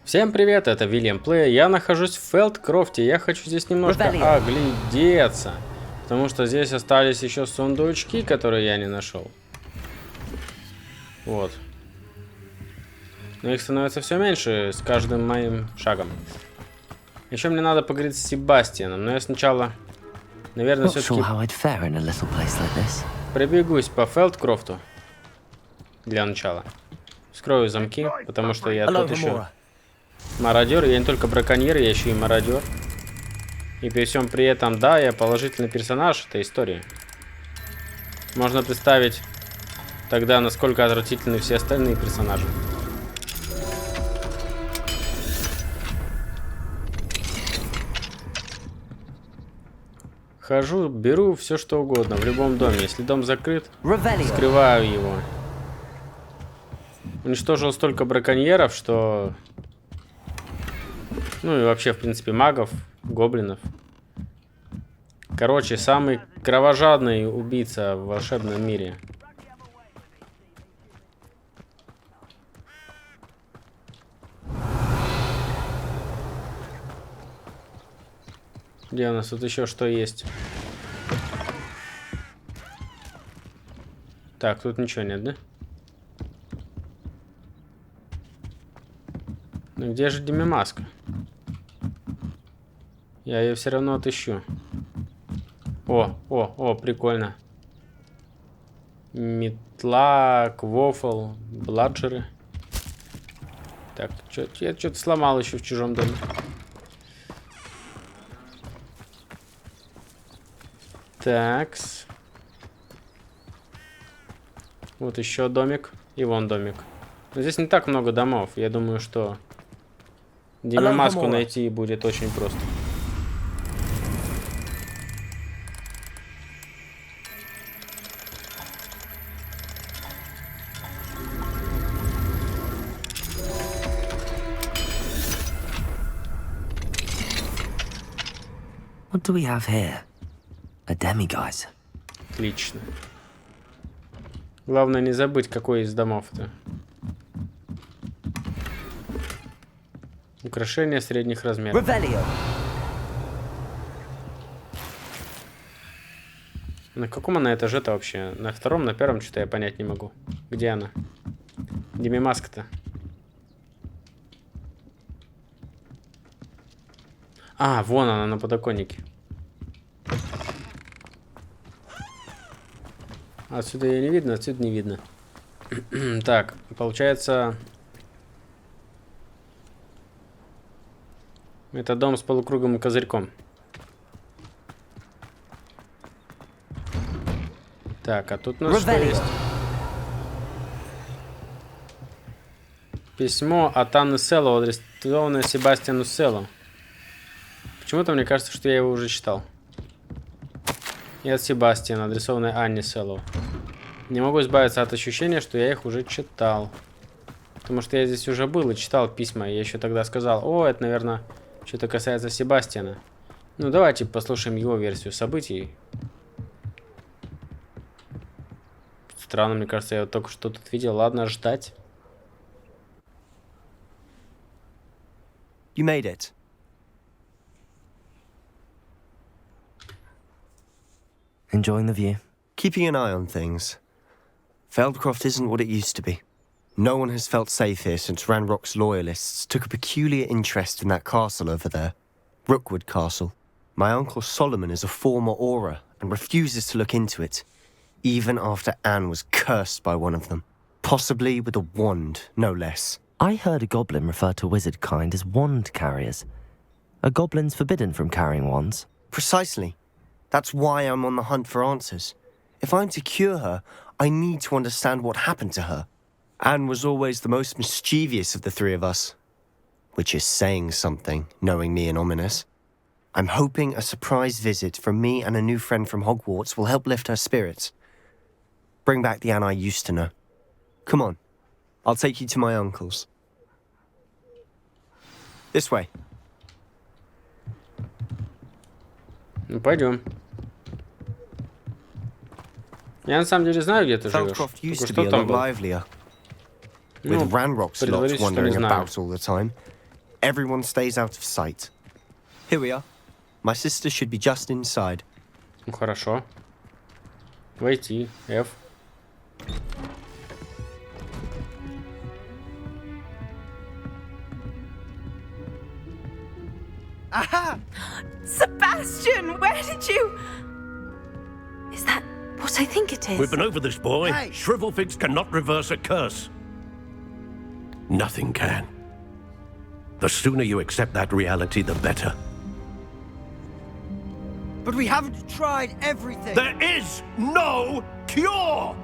Всем привет, это Вильям Плей. Я нахожусь в Фелдкрофте. Я хочу здесь немножко оглядеться. Потому что здесь остались еще сундучки, которые я не нашел. Вот. Но их становится все меньше с каждым моим шагом. Еще мне надо поговорить с Себастьяном. Но я сначала, наверное, все-таки пробегусь по Фелдкрофту. Для начала. Вскрою замки, потому что я тут еще мародер. Я не только браконьер, я еще и мародер. И при всем при этом, да, я положительный персонаж этой истории. Можно представить тогда, насколько отвратительны все остальные персонажи. Хожу, беру все что угодно в любом доме. Если дом закрыт, скрываю его. Уничтожил столько браконьеров, что... Ну и вообще, в принципе, магов, гоблинов. Короче, самый кровожадный убийца в волшебном мире. Где у нас тут еще что есть? Так, тут ничего нет, да? Ну где же Демимаска? Я ее все равно отыщу. О, прикольно. Метла, квофл, бладжеры. Так, я что-то сломал еще в чужом доме. Такс. Вот еще домик. И вон домик. Но здесь не так много домов. Я думаю, что Демимаску найти будет очень просто. What do we have here? A demiguise. Отлично. Главное не забыть, какой из домов-то. Украшения средних размеров. На каком она этаже-то вообще? На втором, на первом что-то я понять не могу. Где она? Демимаска-то? А, вон она на подоконнике. Отсюда ее не видно, отсюда не видно. Так, получается... Это дом с полукруглым козырьком. Так, а тут у нас что есть? Письмо от Анны Селло, адресованное Себастьяну Селло. Почему-то мне кажется, что я его уже читал. И от Себастьяна, адресованное Анне Селло. Не могу избавиться от ощущения, что я их уже читал. Потому что я здесь уже был и читал письма. Я еще тогда сказал, о, это, наверное, что-то касается Себастьяна. Ну, давайте послушаем его версию событий. Странно, мне кажется, я вот только что тут видел. Ладно, ждать. You made it. Enjoying the view? Keeping an eye on things. Feldkroft isn't what it used to be. No one has felt safe here since Ranrock's loyalists took a peculiar interest in that castle over there. Rookwood Castle. My uncle Solomon is a former Auror and refuses to look into it, even after Anne was cursed by one of them. Possibly with a wand, no less. I heard a goblin refer to wizard kind as wand carriers. Are goblins forbidden from carrying wands? Precisely. That's why I'm on the hunt for answers. If I'm to cure her, I need to understand what happened to her. Anne was always the most mischievous of the three of us. Which is saying something, knowing me and ominous. I'm hoping a surprise visit from me and a new friend from Hogwarts will help lift her spirits. Bring back the Anne I used to know. Come on. I'll take you to my uncle's. This way. Ну, пойдем. Я на самом деле знаю, где ты живешь. Feldkroft used Только to что be a там lot был. livelier. Ну, With Ranrock's lot предварительно, что не wandering знаю. about all the time. everyone stays out of sight. Here we are. My sister should be just inside. Ну, хорошо. Войти. F. Aha! Sebastian, where did you... Is that what I think it is? We've been over this, boy. Hey. Shrivelfigs cannot reverse a curse. Nothing can. The sooner you accept that reality, the better. But we haven't tried everything. There is no cure!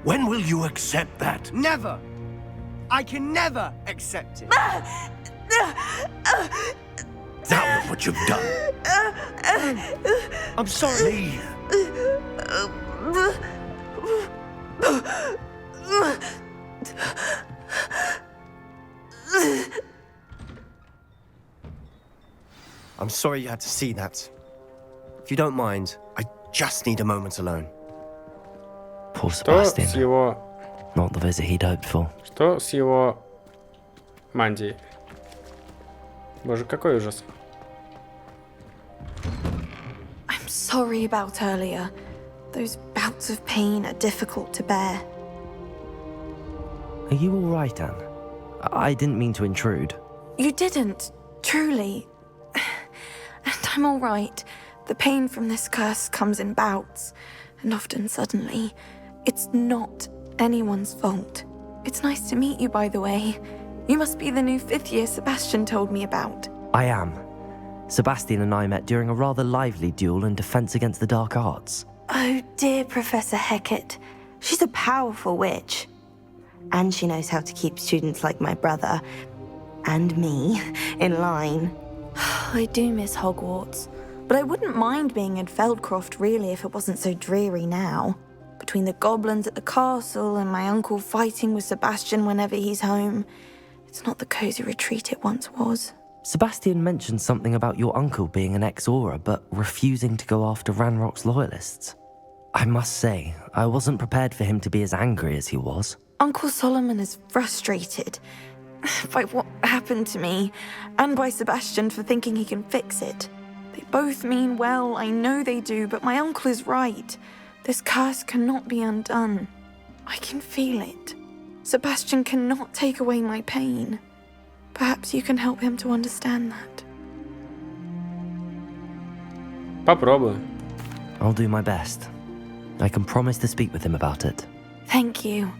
When will you accept that? Never. I can never accept it. Now look what you've done. I'm sorry. Leave. I'm sorry you had to see that. If you don't mind, I just need a moment alone. Poor Что с Sebastian. его... Not the visit he'd hoped for. Что с его... мантией? Боже, какой ужас. I'm sorry about earlier. Those bouts of pain are difficult to bear. Are you all right, Anne? I didn't mean to intrude. You didn't, truly. And I'm all right. The pain from this curse comes in bouts, and often suddenly. It's not anyone's fault. It's nice to meet you, by the way. You must be the new 5th year Sebastian told me about. I am. Sebastian and I met during a rather lively duel in Defense Against the Dark Arts. Oh dear, Professor Hecat. She's a powerful witch. And she knows how to keep students like my brother, and me, in line. I do miss Hogwarts, but I wouldn't mind being in Feldkroft really if it wasn't so dreary now. Between the goblins at the castle and my uncle fighting with Sebastian whenever he's home, it's not the cozy retreat it once was. Sebastian mentioned something about your uncle being an ex-Auror, but refusing to go after Ranrock's loyalists. I must say, I wasn't prepared for him to be as angry as he was. Uncle Solomon is frustrated by what happened to me, and by Sebastian for thinking he can fix it. They both mean well, I know they do, but my uncle is right. This curse cannot be undone. I can feel it. Sebastian cannot take away my pain. Perhaps you can help him to understand that. Попробую. I'll do my best. I can promise to speak with him about it. Thank you.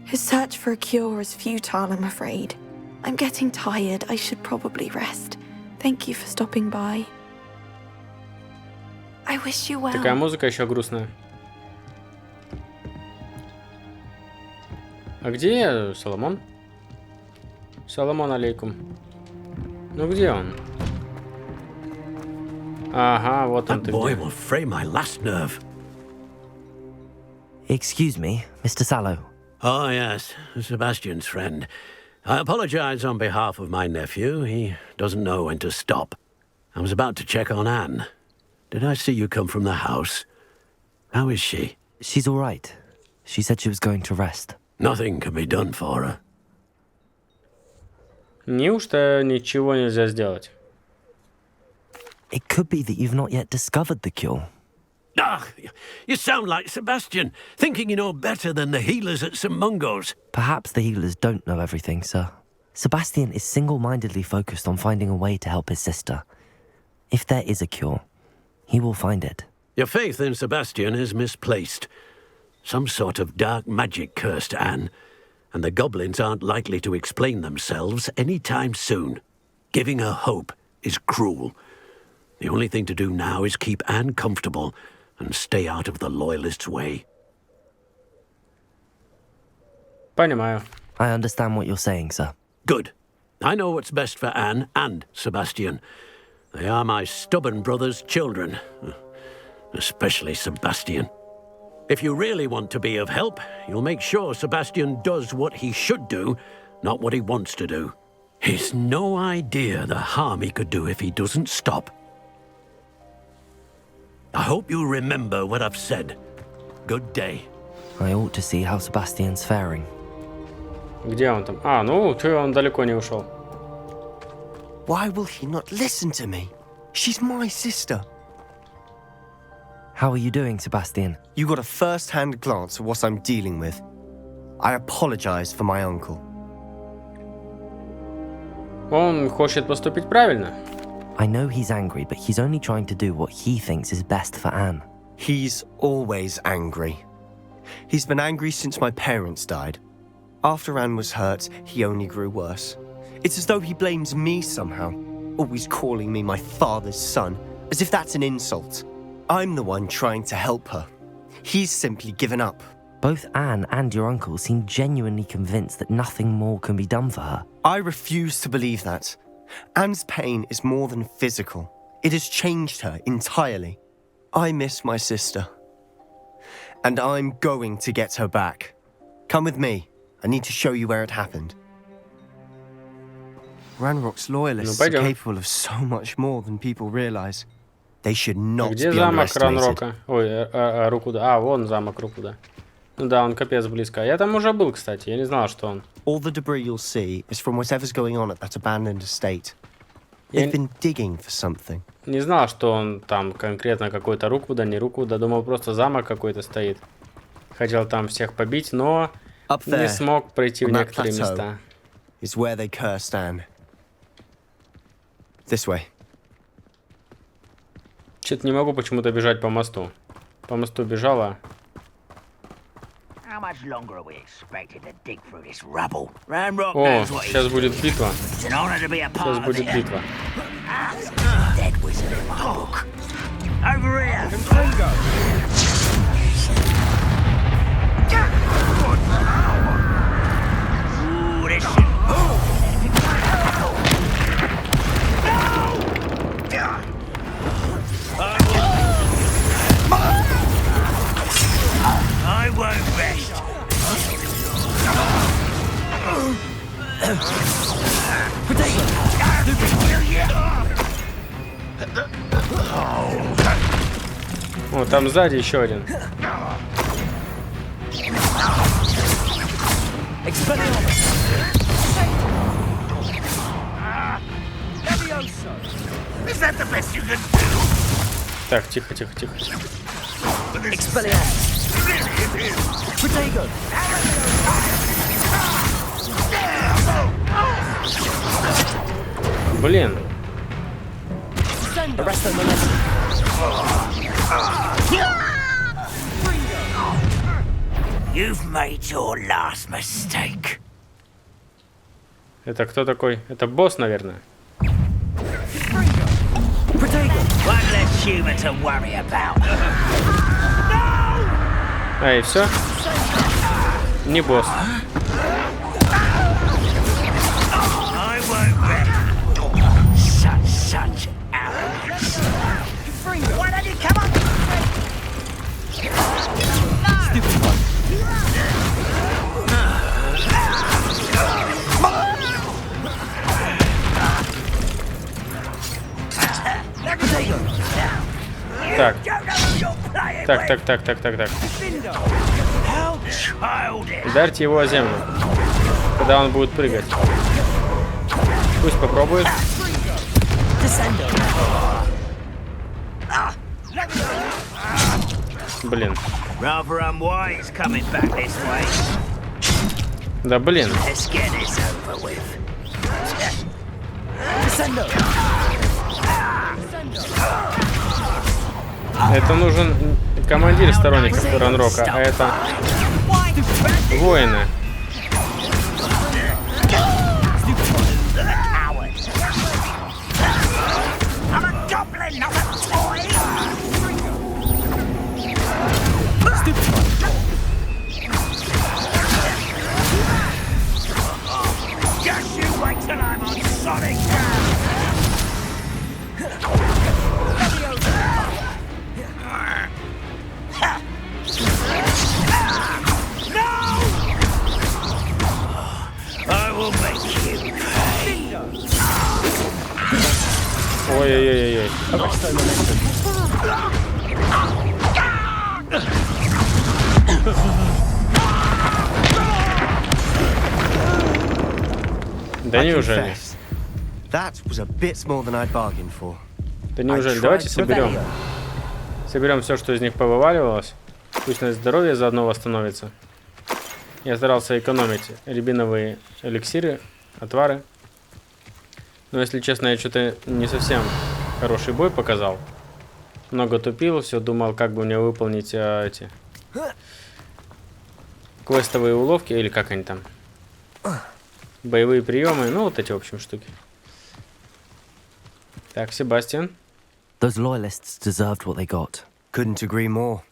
His search for a cure is futile, I'm afraid. I'm getting tired. I should probably rest. Thank you for stopping by. I wish you well. Такая музыка еще грустная. А где Соломон? Соломон алейкум. Ну где он? Ага, вот он That ты boy где. will fray my last nerve. Excuse me, Mr. Sallow. Oh, yes, Sebastian's friend. I apologize on behalf of my nephew. He doesn't know when to stop. I was about to check on Anne. Did I see you come from the house? How is she? She's all right. She said she was going to rest. Nothing can be done for her. Неужто ничего нельзя сделать? It could be that you've not yet discovered the cure. Ah, you sound like Sebastian, thinking you know better than the healers at St. Mungo's. Perhaps the healers don't know everything, sir. Sebastian is single-mindedly focused on finding a way to help his sister. If there is a cure, he will find it. Your faith in Sebastian is misplaced. Some sort of dark magic cursed Anne, and the goblins aren't likely to explain themselves any time soon. Giving her hope is cruel. The only thing to do now is keep Anne comfortable and stay out of the loyalists' way. Понимаю. I understand what you're saying, sir. Good. I know what's best for Anne and Sebastian. They are my stubborn brother's children. Especially Sebastian. If you really want to be of help, you'll make sure Sebastian does what he should do, not what he wants to do. He's no idea the harm he could do if he doesn't stop. I hope you remember what I've said. Good day. I ought to see how Sebastian's faring. Где он там? А, ну, ты он далеко не ушел. Why will he not listen to me? She's my sister. How are you doing, Sebastian? You got a first-hand glance at what I'm dealing with. I apologize for my uncle. Он хочет поступить правильно. I know he's angry, but he's only trying to do what he thinks is best for Anne. He's always angry. He's been angry since my parents died. After Anne was hurt, he only grew worse. It's as though he blames me somehow, always calling me my father's son, as if that's an insult. I'm the one trying to help her. He's simply given up. Both Anne and your uncle seem genuinely convinced that nothing more can be done for her. I refuse to believe that. Anne's pain is more than physical. It has changed her entirely. I miss my sister. And I'm going to get her back. Come with me. I need to show you where it happened. Ranrock's loyalists are capable of so much more than people realize. They should not Где be замок underestimated. Ранрока? Ой, Рукуда. А, вон замок Рукуда. Ну да, он капец близко. Я там уже был, кстати. Я не знал, что он. All the debris you'll see is from whatever's going on at that abandoned estate. They've been digging for something. Не знал, что он там конкретно какой-то Рукуда, не Рукуда. Думал, просто замок какой-то стоит. Хотел там всех побить, но не смог пройти в некоторые места. Is where they cursed Anne. This way. Что-то не могу почему-то бежать по мосту. По мосту бежала. How much longer are we expected to dig through this rubble? Ranrock О, knows what сейчас he's будет doing. битва. It's an honor to be a Сейчас part of будет it. битва. Dead wizard in my book. Over here. Ooh, this shit. I won't rest. О, там сзади еще один. Is that the best you can do? Так, тихо, тихо, тихо. Блин. You've made your last mistake. Это кто такой? Это босс, наверное. One less human to worry about. А, и все? Не босс. I won't rest. Such arrogance. Why don't you come up? Так. Don't know who you're playing Так, with. так, так, так, так, так. How childish. Ударьте его о землю, когда он будет прыгать. Пусть попробует. Блин. Rather unwise coming back this way. Да блин. Let's get this over with. Это нужен командир сторонников Ранрока, а это воины. I'm a goblin, not a toy. Just you wait till I'm on solid ground. I will make you pay. Ой-ой-ой-ой. Да неужели? That was a bit more than I'd bargained for. Да неужели? Давайте соберем. Соберем все, что из них повываливалось. Пусть на здоровье заодно восстановится. Я старался экономить рябиновые эликсиры, отвары. Но, если честно, я что-то не совсем хороший бой показал. Много тупил, все думал, как бы мне выполнить эти квестовые уловки, или как они там. Боевые приемы, ну вот эти, в общем, штуки. Так, Себастьян. Those loyalists deserved what they got. Couldn't agree more.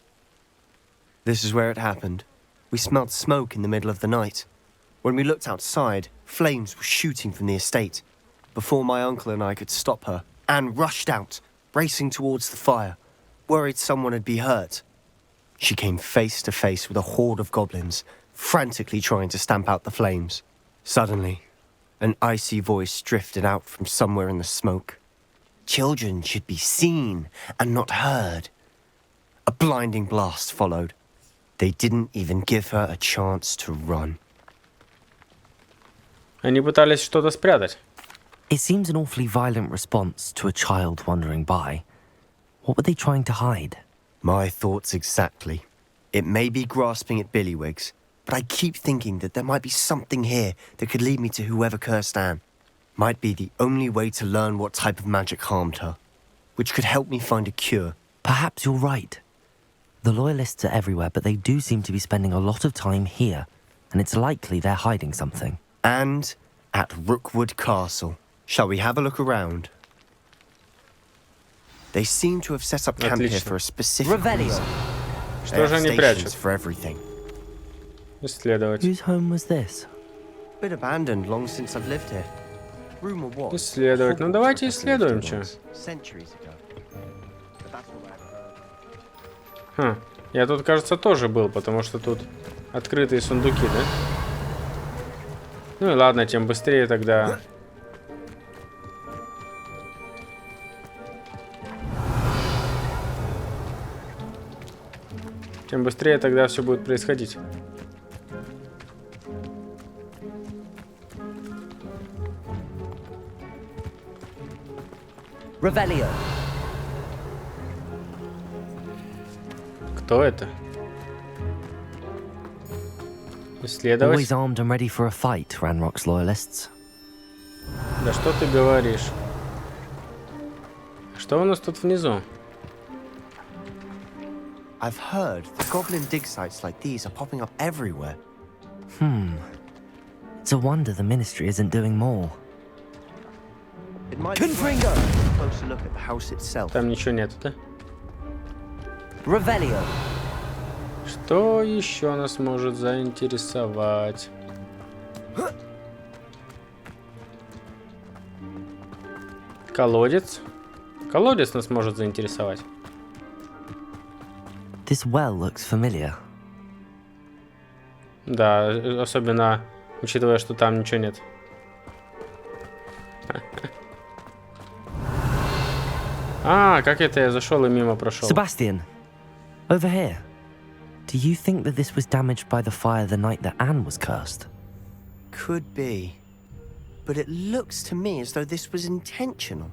This is where it happened. We smelled smoke in the middle of the night. When we looked outside, flames were shooting from the estate. Before my uncle and I could stop her, Anne rushed out, racing towards the fire, worried someone had been hurt. She came face to face with a horde of goblins, frantically trying to stamp out the flames. Suddenly, an icy voice drifted out from somewhere in the smoke. Children should be seen and not heard. A blinding blast followed. They didn't even give her a chance to run. Они пытались что-то спрятать. It seems an awfully violent response to a child wandering by. What were they trying to hide? My thoughts exactly. It may be grasping at billywhigs, but I keep thinking that there might be something here that could lead me to whoever cursed Anne. Might be the only way to learn what type of magic harmed her, which could help me find a cure. Perhaps you're right. The loyalists are everywhere, but they do seem to be spending a lot of time here, and it's likely they're hiding something. And at Rookwood Castle. Shall we have a look around? They seem to have set up camp here for a specific reason. Что же они прячут? For everything. Исследовать. Whose home was this? Been abandoned long since I've lived here. Rumor was. Исследовать. Ну давайте исследуем, чё. Centuries ago. But that's all I Хм. heard. Я тут, кажется, тоже был, потому что тут открытые сундуки, да? Ну и ладно, тем быстрее тогда. Тем быстрее тогда все будет происходить. Revelio. Кто это? Исследовать. Always armed and ready for a fight, Ranrock's loyalists. Да что ты говоришь? Что у нас тут внизу? I've heard the goblin dig sites like these are popping up everywhere. It's a wonder the ministry isn't doing more. It might be worth a closer look at the house itself. Там ничего нет, да? Revelio. Что еще нас может заинтересовать? Колодец. Колодец нас может заинтересовать. This well looks familiar. Да, особенно учитывая, что там ничего нет. А, как это я зашел и мимо прошел? Sebastian, over here. Do you think that this was damaged by the fire the night that Anne was cursed? Could be. But it looks to me as though this was intentional.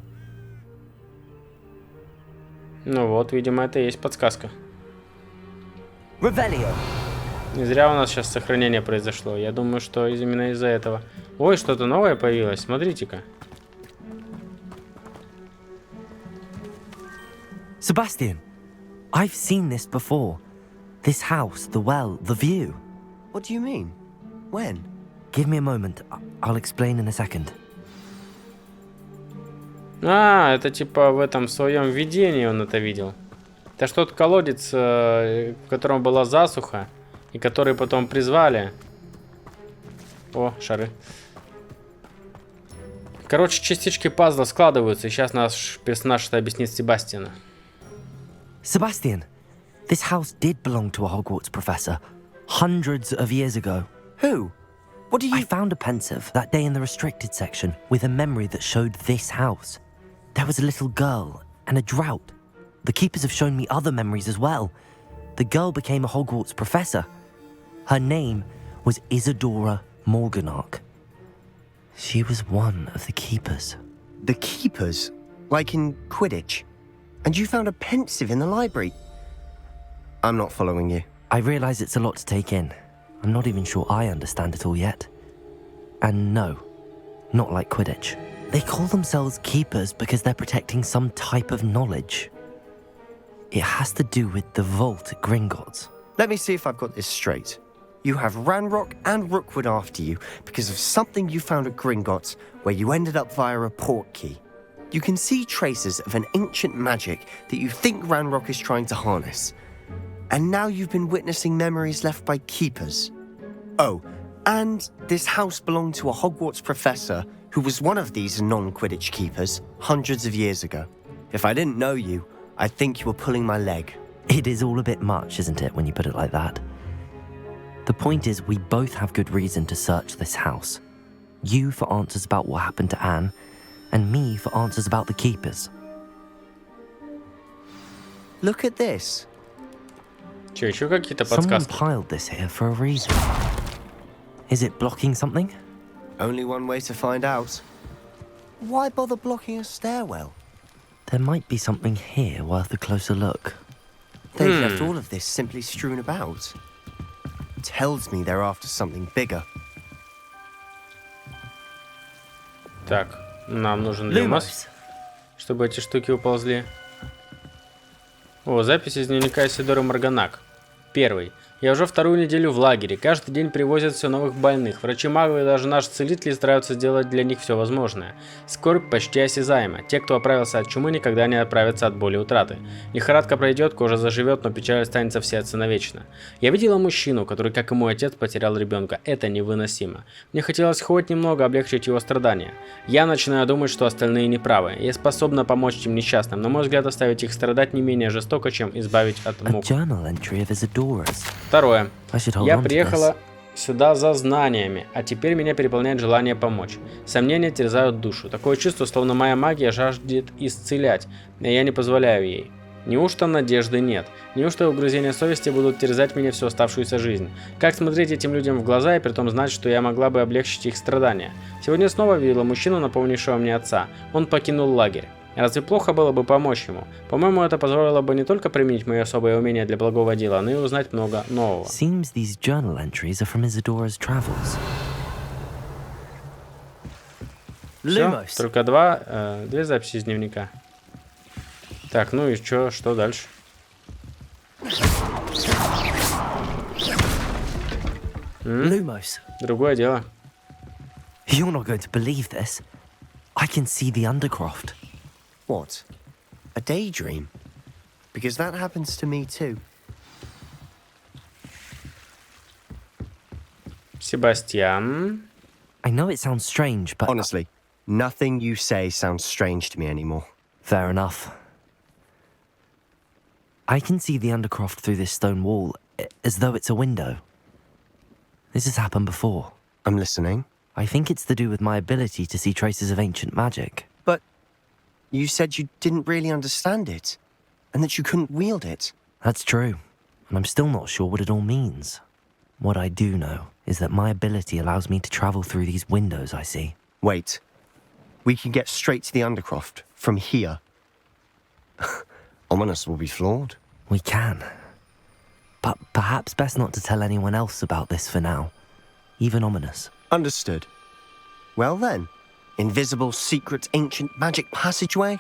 Ну вот, видимо, это и есть подсказка. Revelio. Не зря у нас сейчас сохранение произошло. Я думаю, что именно из-за этого. Ой, что-то новое появилось. Смотрите-ка. Sebastian, I've seen this before. This house, the well, the view. What do you mean? When? Give me a moment. I'll explain in a second. А, это типа в этом своем видении он это видел. Это ж тот колодец, в котором была засуха, и который потом призвали. О, шары. Короче, частички пазла складываются, и сейчас наш персонаж это объяснит Себастьяну. Sebastian, this house did belong to a Hogwarts professor hundreds of years ago. Who? What do you... I found a pensive that day in the restricted section with a memory that showed this house. There was a little girl and a drought. The keepers have shown me other memories as well. The girl became a Hogwarts professor. Her name was Isadora Morganach. She was one of the keepers. The keepers, like in Quidditch. And you found a pensive in the library. I'm not following you. I realize it's a lot to take in. I'm not even sure I understand it all yet. And no, not like Quidditch. They call themselves keepers because they're protecting some type of knowledge. It has to do with the vault at Gringotts. Let me see if I've got this straight. You have Ranrock and Rookwood after you because of something you found at Gringotts where you ended up via a portkey. You can see traces of an ancient magic that you think Ranrock is trying to harness. And now you've been witnessing memories left by keepers. Oh, and this house belonged to a Hogwarts professor who was one of these non-Quidditch keepers hundreds of years ago. If I didn't know you, I'd think you were pulling my leg. It is all a bit much, isn't it, when you put it like that? The point is, we both have good reason to search this house. You for answers about what happened to Anne, and me for answers about the keepers. Look at this. Че, еще какие-то Someone подсказки? piled this here for a reason. Is it blocking something? Only one way to find out. Why bother blocking a stairwell? There might be something here worth a closer look. They've left all of this simply strewn about. Tells me they're after something bigger. Так, нам нужен Люмос, чтобы эти штуки уползли. О, запись из дневника Исидоры Марганак. Первый. Я уже вторую неделю в лагере. Каждый день привозят все новых больных. Врачи-маги и даже наши целители стараются сделать для них все возможное. Скорбь почти осязаема. Те, кто оправился от чумы, никогда не оправятся от боли утраты. Лихорадка пройдет, кожа заживет, но печаль останется в сердце навечно. Я видела мужчину, который, как и мой отец, потерял ребенка. Это невыносимо. Мне хотелось хоть немного облегчить его страдания. Я начинаю думать, что остальные неправы. Я способна помочь тем несчастным. На мой взгляд, оставить их страдать не менее жестоко, чем избавить от мук. Второе. Я приехала сюда за знаниями, а теперь меня переполняет желание помочь. Сомнения терзают душу. Такое чувство, словно моя магия жаждет исцелять, и я не позволяю ей. Неужто надежды нет? Неужто угрызения совести будут терзать меня всю оставшуюся жизнь? Как смотреть этим людям в глаза и при том знать, что я могла бы облегчить их страдания? Сегодня снова видела мужчину, напомнившего мне отца. Он покинул лагерь. Разве плохо было бы помочь ему? По-моему, это позволило бы не только применить мои особые умения для благого дела, но и узнать много нового. Seems these journal entries are from Isadora's travels. Все, только две записи из дневника. Так, ну и что дальше? Lumos. Другое дело. You're not going to believe this. I can see the Undercroft. What? A daydream? Because that happens to me too. Себастьян. I know it sounds strange, but... Honestly, nothing you say sounds strange to me anymore. Fair enough. I can see the Undercroft through this stone wall, as though it's a window. This has happened before. I'm listening. I think it's to do with my ability to see traces of ancient magic. But you said you didn't really understand it, and that you couldn't wield it. That's true, and I'm still not sure what it all means. What I do know is that my ability allows me to travel through these windows I see. Wait. We can get straight to the Undercroft from here. Ominous will be flawed. We can. But perhaps best not to tell anyone else about this for now. Even Ominous. Understood. Well then, invisible, secret, ancient magic passageway?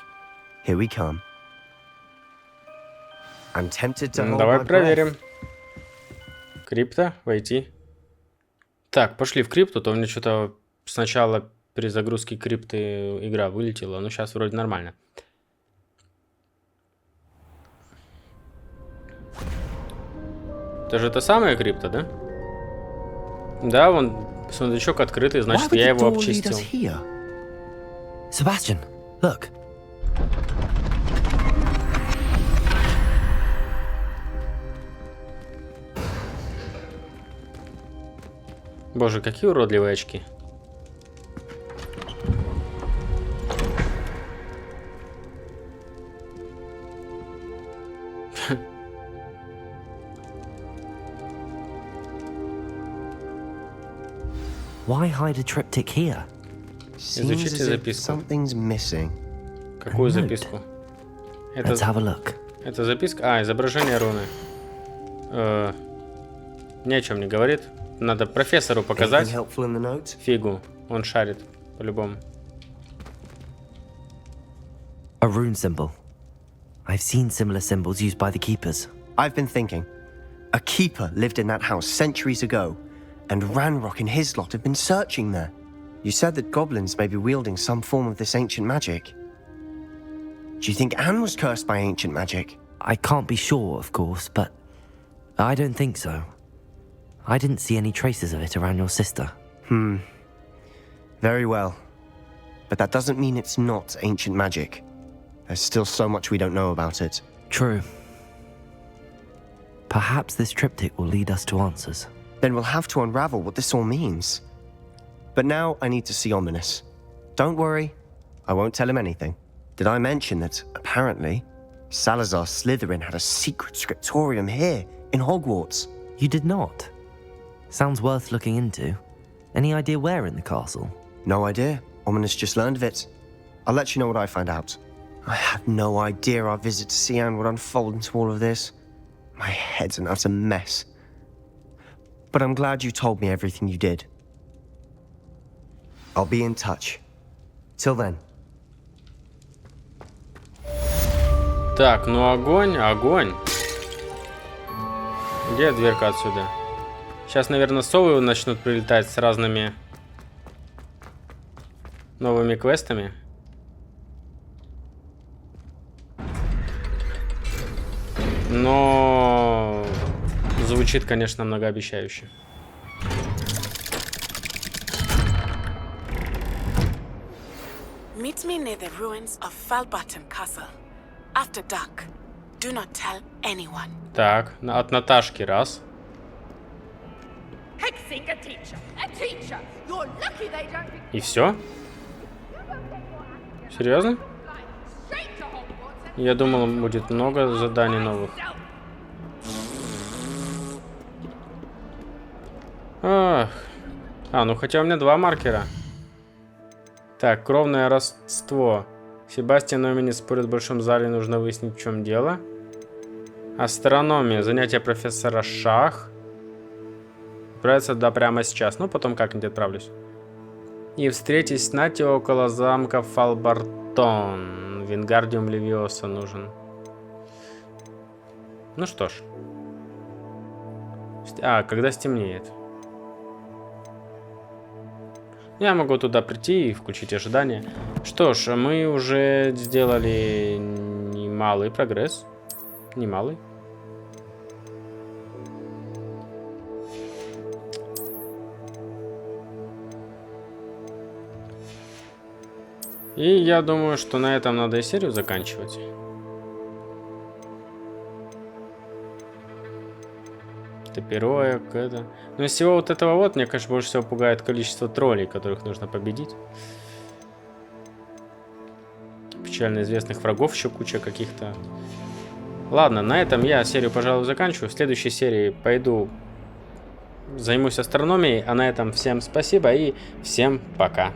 Here we come. I'm tempted to hold Давай my проверим. breath. Крипта, войти. Так, пошли в крипту, то у меня что-то сначала при загрузке крипты игра вылетела, но сейчас вроде нормально. Это же та самая крипта, да? Да, вон сундучок открытый, значит, я его обчистил. Sebastian, look. Боже, какие уродливые очки. Why hide a triptych here? Изучите as if записку. something's missing. Какую A note. записку? Это, Let's have a look. это записка? А, изображение руны. Ни о чем не говорит. Надо профессору показать. Anything helpful in the note? Фигу. Он шарит. По-любому. A rune symbol. I've seen similar symbols used by the keepers. I've been thinking. A keeper lived in that house centuries ago, and Ranrock and his lot have been searching there. You said that goblins may be wielding some form of this ancient magic. Do you think Anne was cursed by ancient magic? I can't be sure, of course, but I don't think so. I didn't see any traces of it around your sister. Very well. But that doesn't mean it's not ancient magic. There's still so much we don't know about it. True. Perhaps this triptych will lead us to answers. Then we'll have to unravel what this all means. But now I need to see Ominous. Don't worry, I won't tell him anything. Did I mention that, apparently, Salazar Slytherin had a secret scriptorium here, in Hogwarts? You did not. Sounds worth looking into. Any idea where in the castle? No idea. Ominous just learned of it. I'll let you know what I find out. I had no idea our visit to Sian would unfold into all of this. My head's an utter mess. But I'm glad you told me everything you did. I'll be in touch. Till then. Так, ну огонь, огонь. Где дверка отсюда? Сейчас, наверное, совы начнут прилетать с разными новыми квестами. Но звучит, конечно, многообещающе. Meet me near the ruins of Felbutton Castle. After dark. Do not tell anyone. Так, от Наташки раз. И все? Серьезно? Я думал, будет много заданий новых. Ах. Ну хотя у меня 2 маркера. Так, кровное родство. Себастьян и Омини спорят в большом зале, нужно выяснить, в чем дело. Астрономия. Занятие профессора Шах. Отправиться туда прямо сейчас. Ну, потом как-нибудь отправлюсь. И встретись с Нати около замка Фалбартон. Вингардиум Левиоса нужен. Ну что ж. Когда стемнеет. Я могу туда прийти и включить ожидание. Что ж, мы уже сделали немалый прогресс. Немалый. И я думаю, что на этом надо и серию заканчивать. Топироек, это. Но из всего вот этого вот, мне, конечно, больше всего пугает количество троллей, которых нужно победить. Печально известных врагов еще куча каких-то. Ладно, на этом я серию, пожалуй, заканчиваю. В следующей серии пойду займусь астрономией. А на этом всем спасибо и всем пока.